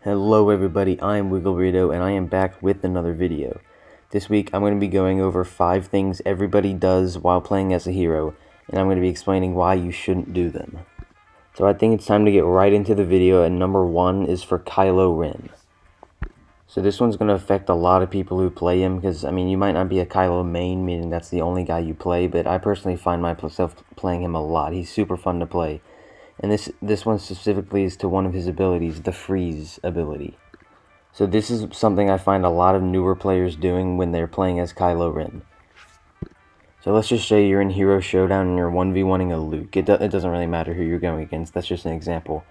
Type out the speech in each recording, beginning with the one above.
Hello everybody, I am wiggleburrito and I am back with another video. This week I'm going to be going over 5 things everybody does while playing as a hero, and I'm going to be explaining why you shouldn't do them. So I think it's time to get right into the video, and number 1 is for Kylo Ren. So this one's going to affect a lot of people who play him, because you might not be a Kylo main, meaning that's the only guy you play, but I personally find myself playing him a lot. He's super fun to play. And this one specifically is to one of his abilities, the freeze ability. So this is something I find a lot of newer players doing when they're playing as Kylo Ren. So let's just say you're in Hero Showdown and you're 1v1ing a Luke. It doesn't really matter who you're going against, that's just an example.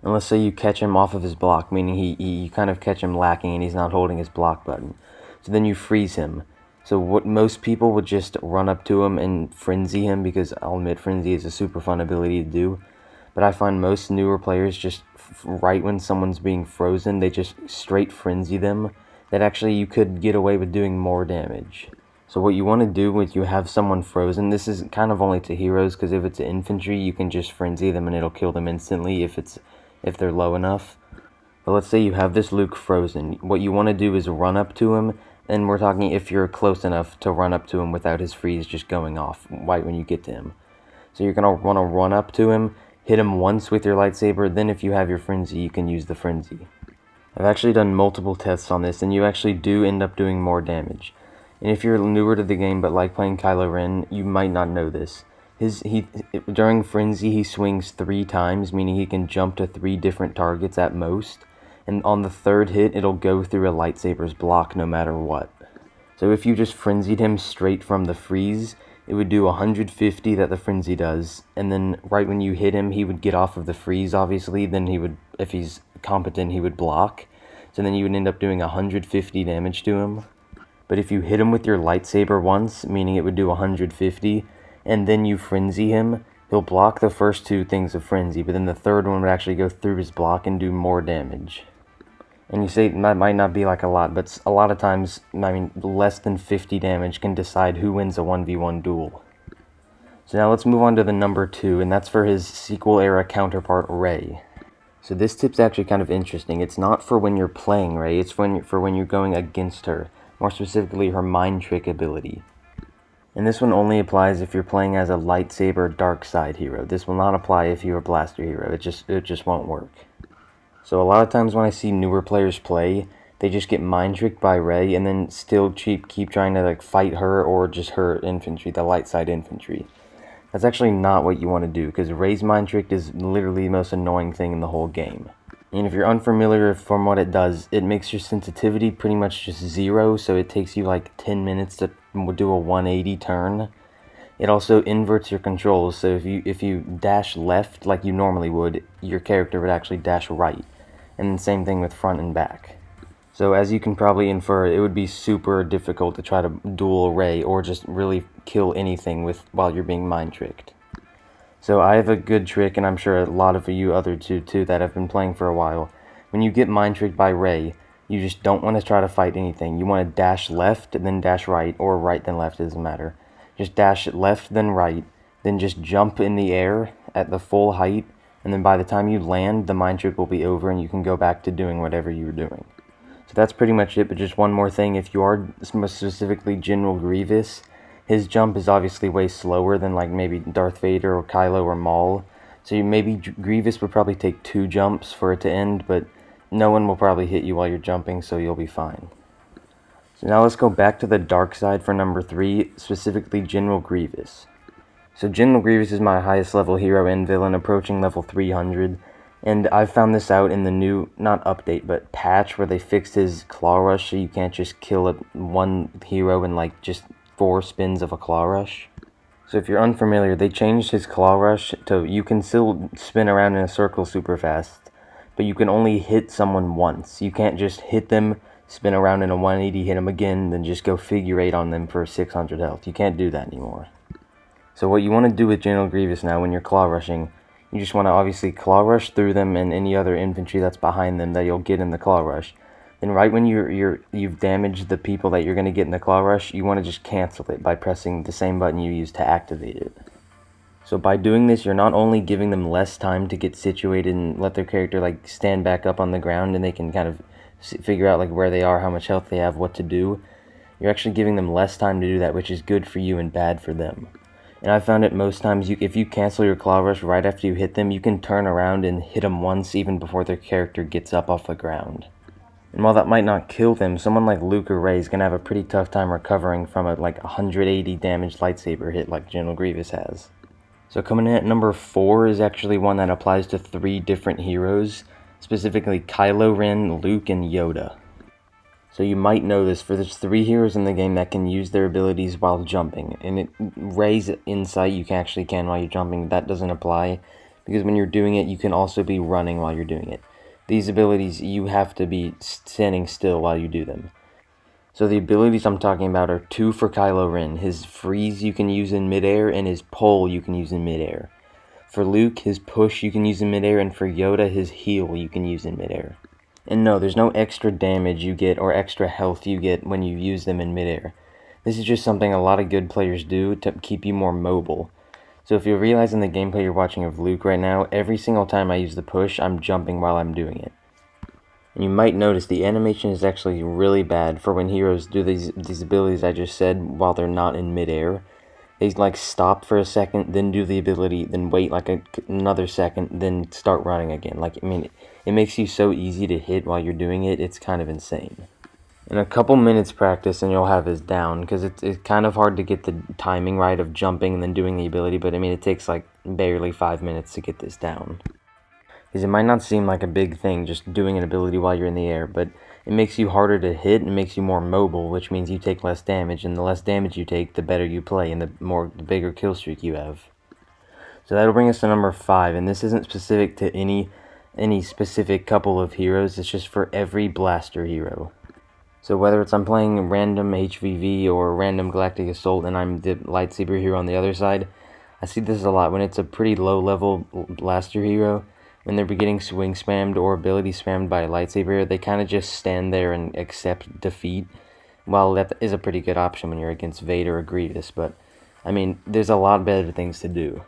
And let's say you catch him off of his block, meaning you kind of catch him lacking and he's not holding his block button. So then you freeze him. So what most people would just run up to him and frenzy him, because I'll admit frenzy is a super fun ability to do. But I find most newer players just, right when someone's being frozen, they just straight frenzy them. That actually you could get away with doing more damage. So what you want to do when you have someone frozen, this is kind of only to heroes, because if it's infantry, you can just frenzy them and it'll kill them instantly if they're low enough. But let's say you have this Luke frozen. What you want to do is run up to him, and we're talking if you're close enough to run up to him without his freeze just going off right when you get to him. So you're going to want to run up to him, hit him once with your lightsaber, then if you have your frenzy, you can use the frenzy. I've actually done multiple tests on this, and you actually do end up doing more damage. And if you're newer to the game but like playing Kylo Ren, you might not know this. During frenzy, he swings 3 times, meaning he can jump to 3 different targets at most. And on the 3rd hit, it'll go through a lightsaber's block no matter what. So if you just frenzied him straight from the freeze, it would do 150 that the frenzy does, and then right when you hit him, he would get off of the freeze, obviously, then he would, if he's competent, he would block, so then you would end up doing 150 damage to him. But if you hit him with your lightsaber once, meaning it would do 150, and then you frenzy him, he'll block the first 2 things of frenzy, but then the 3rd one would actually go through his block and do more damage. And you say that might not be like a lot, but a lot of times, less than 50 damage can decide who wins a 1v1 duel. So now let's move on to the number 2, and that's for his sequel-era counterpart, Rey. So this tip's actually kind of interesting. It's not for when you're playing Rey, it's for when you're going against her. More specifically, her mind trick ability. And this one only applies if you're playing as a lightsaber dark side hero. This will not apply if you're a blaster hero. It just won't work. So a lot of times when I see newer players play, they just get mind tricked by Rey and then still keep trying to fight her or just her infantry, the light side infantry. That's actually not what you want to do, because Rey's mind trick is literally the most annoying thing in the whole game. And if you're unfamiliar from what it does, it makes your sensitivity pretty much just 0, so it takes you like 10 minutes to do a 180 turn. It also inverts your controls, so if you dash left like you normally would, your character would actually dash right. And the same thing with front and back. So as you can probably infer, it would be super difficult to try to duel Rey or just really kill anything while you're being mind tricked. So I have a good trick, and I'm sure a lot of you other two too that have been playing for a while. When you get mind tricked by Rey, you just don't want to try to fight anything. You want to dash left and then dash right, or right then left, it doesn't matter. Just dash left then right, then just jump in the air at the full height, and then by the time you land, the mind trick will be over and you can go back to doing whatever you were doing. So that's pretty much it, but just one more thing. If you are specifically General Grievous, his jump is obviously way slower than maybe Darth Vader or Kylo or Maul. So maybe Grievous would probably take 2 jumps for it to end, but no one will probably hit you while you're jumping, so you'll be fine. So now let's go back to the dark side for number 3, specifically General Grievous. So General Grievous is my highest level hero and villain, approaching level 300, and I found this out in the new, not update, but patch where they fixed his claw rush, so you can't just kill one hero in just 4 spins of a claw rush. So if you're unfamiliar, they changed his claw rush to you can still spin around in a circle super fast, but you can only hit someone once. You can't just hit them, spin around in a 180, hit them again, then just go figure 8 on them for 600 health. You can't do that anymore. So what you want to do with General Grievous now when you're claw rushing, you just want to obviously claw rush through them and any other infantry that's behind them that you'll get in the claw rush. Then right when you've damaged the people that you're going to get in the claw rush, you want to just cancel it by pressing the same button you used to activate it. So by doing this, you're not only giving them less time to get situated and let their character like stand back up on the ground and they can kind of figure out like where they are, how much health they have, what to do. You're actually giving them less time to do that, which is good for you and bad for them. And I found it most times, if you cancel your claw rush right after you hit them, you can turn around and hit them once even before their character gets up off the ground. And while that might not kill them, someone like Luke or Ray is going to have a pretty tough time recovering from a like 180 damage lightsaber hit like General Grievous has. So coming in at number 4 is actually one that applies to 3 different heroes, specifically Kylo Ren, Luke, and Yoda. So you might know this, for there's 3 heroes in the game that can use their abilities while jumping. And Ray's Insight you actually can while you're jumping. That doesn't apply, because when you're doing it, you can also be running while you're doing it. These abilities, you have to be standing still while you do them. So the abilities I'm talking about are 2 for Kylo Ren. His freeze you can use in midair, and his pull you can use in midair. For Luke, his push you can use in midair, and for Yoda, his heal you can use in midair. And no, there's no extra damage you get or extra health you get when you use them in midair. This is just something a lot of good players do to keep you more mobile. So if you realize in the gameplay you're watching of Luke right now, every single time I use the push, I'm jumping while I'm doing it. And you might notice the animation is actually really bad for when heroes do these abilities I just said while they're not in midair. They like stop for a second, then do the ability, then wait like another second, then start running again. Like, I mean, it makes you so easy to hit while you're doing it, it's kind of insane. In a couple minutes practice and you'll have this down, because it's kind of hard to get the timing right of jumping and then doing the ability, but I mean, it takes like barely 5 minutes to get this down. Because it might not seem like a big thing just doing an ability while you're in the air, but it makes you harder to hit and makes you more mobile, which means you take less damage, and the less damage you take, the better you play and the bigger kill streak you have. So that'll bring us to number 5, and this isn't specific to any specific couple of heroes, it's just for every blaster hero. So whether it's I'm playing random HVV or random Galactic Assault and I'm the lightsaber hero on the other side, I see this a lot when it's a pretty low level blaster hero. When they're getting swing spammed or ability spammed by a lightsaber, they kind of just stand there and accept defeat. Well, that is a pretty good option when you're against Vader or Grievous, but, I mean, there's a lot better things to do.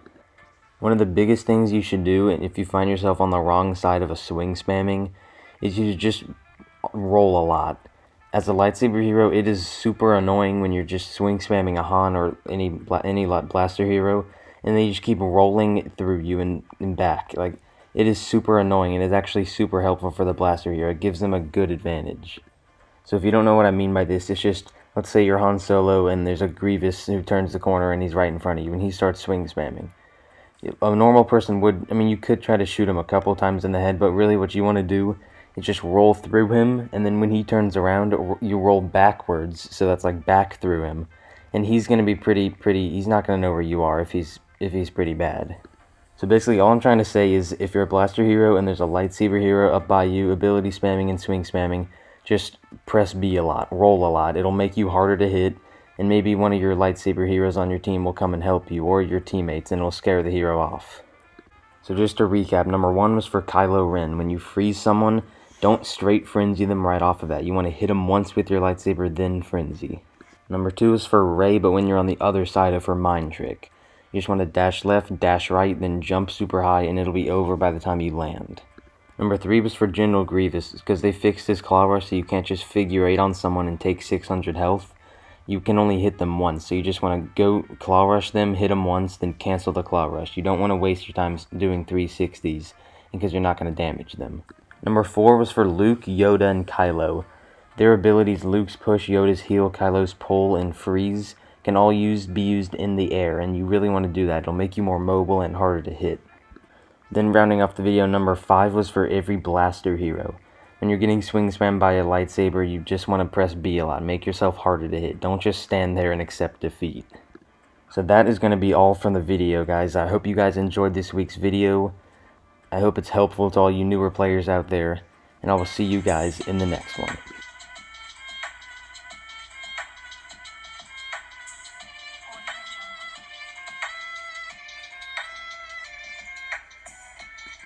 One of the biggest things you should do, if you find yourself on the wrong side of a swing spamming, is you should just roll a lot. As a lightsaber hero, it is super annoying when you're just swing spamming a Han or any blaster hero, and they just keep rolling through you and back. Like, it is super annoying, and it's actually super helpful for the blaster hero. It gives them a good advantage. So if you don't know what I mean by this, it's just, let's say you're Han Solo and there's a Grievous who turns the corner and he's right in front of you, and he starts swing spamming. A normal person would, I mean, you could try to shoot him a couple times in the head, but really what you want to do is just roll through him, and then when he turns around, you roll backwards, so that's like back through him. And he's going to be pretty, he's not going to know where you are if he's pretty bad. So basically, all I'm trying to say is, if you're a blaster hero and there's a lightsaber hero up by you, ability spamming and swing spamming, just press B a lot, roll a lot. It'll make you harder to hit, and maybe one of your lightsaber heroes on your team will come and help you, or your teammates, and it'll scare the hero off. So just to recap, number 1 was for Kylo Ren. When you freeze someone, don't straight frenzy them right off of that. You want to hit them once with your lightsaber, then frenzy. Number 2 is for Rey, but when you're on the other side of her mind trick. You just want to dash left, dash right, then jump super high, and it'll be over by the time you land. Number 3 was for General Grievous, because they fixed his claw rush so you can't just figure 8 on someone and take 600 health. You can only hit them once, so you just want to go claw rush them, hit them once, then cancel the claw rush. You don't want to waste your time doing 360s, because you're not going to damage them. Number 4 was for Luke, Yoda, and Kylo. Their abilities, Luke's push, Yoda's heal, Kylo's pull, and freeze, can all be used in the air, and you really want to do that. It'll make you more mobile and harder to hit. Then rounding off the video, number 5 was for every blaster hero. When you're getting swing spammed by a lightsaber, you just want to press B a lot. Make yourself harder to hit. Don't just stand there and accept defeat. So that is going to be all from the video, guys. I hope you guys enjoyed this week's video. I hope it's helpful to all you newer players out there, and I will see you guys in the next one.